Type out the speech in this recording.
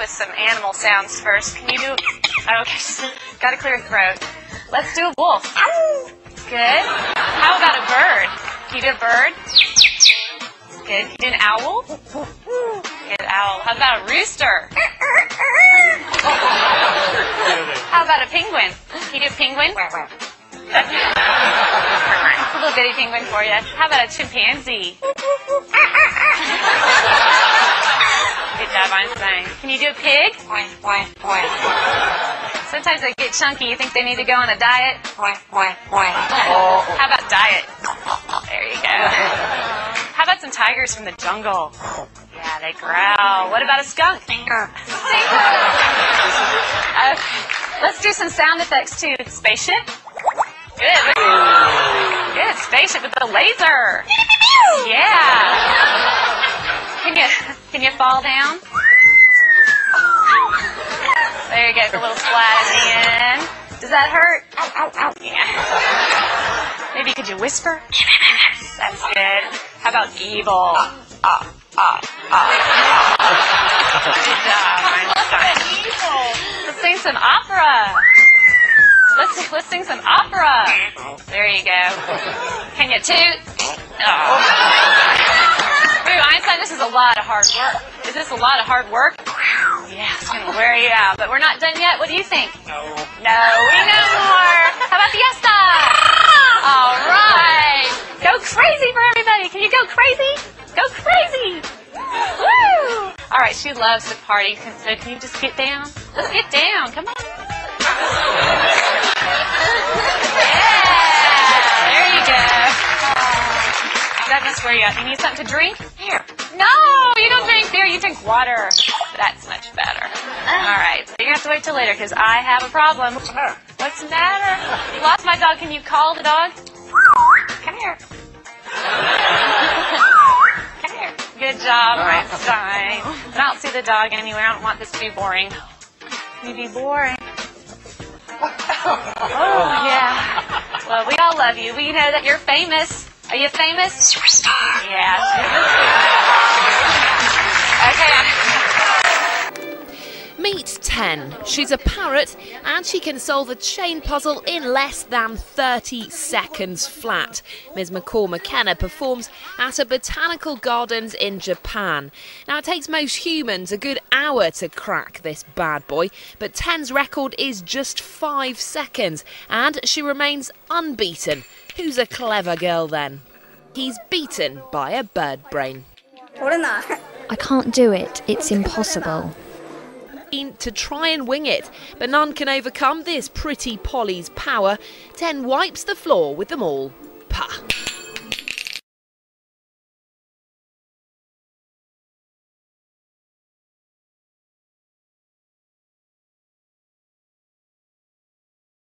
with some animal sounds first. Can you do... Oh, okay, gotta clear your throat. Let's do a wolf. Good. How about a bird? Can you do a bird? Good. Can you do an owl? Good, owl. How about a rooster? How about a penguin? Can you do a penguin? That's a little bitty penguin for you. How about a chimpanzee? Good job, Einstein. Can you do a pig? Sometimes they get chunky. You think they need to go on a diet? How about diet? There you go. How about some tigers from the jungle? Yeah, they growl. What about a skunk? Stinker. Okay. Let's do some sound effects too. Spaceship. Good. Good. Spaceship with the laser. Yeah. Can you fall down? There you go. A little splat at the end. Does that hurt? Yeah. Maybe could you whisper? That's good. How about evil? Good job, Einstein. Let's sing some opera. Let's sing some opera. There you go. Can you toot? Oh. Ooh, Einstein, this is a lot of hard work. Is this a lot of hard work? Yeah, it's going to wear you out. But we're not done yet. What do you think? No. No, we know more. How about fiesta? All right. Go crazy for everybody. Can you go crazy? Go crazy. Woo! All right, she loves to party. So can you just get down? Let's get down. Come on. Yeah. There you go. That must wear you out. You need something to drink? Here. No, you don't drink beer. You drink water. That's much better. All right. So you're going to have to wait till later because I have a problem. What's the matter? Lost my dog. Can you call the dog? Come here. Come here. Good job, Einstein. I don't see the dog anywhere. I don't want this to be boring. You'd be boring. Oh, yeah. Well, we all love you. We know that you're famous. Are you famous? Superstar. Yeah. Okay. Meet 10. She's a parrot and she can solve a chain puzzle in less than 30 seconds flat. Ms. McCall McKenna performs at a botanical gardens in Japan. Now, it takes most humans a good hour to crack this bad boy, but 10's record is just 5 seconds and she remains unbeaten. Who's a clever girl then? He's beaten by a bird brain. I can't do it. It's impossible. To try and wing it, but none can overcome this pretty Polly's power. 10 wipes the floor with them all.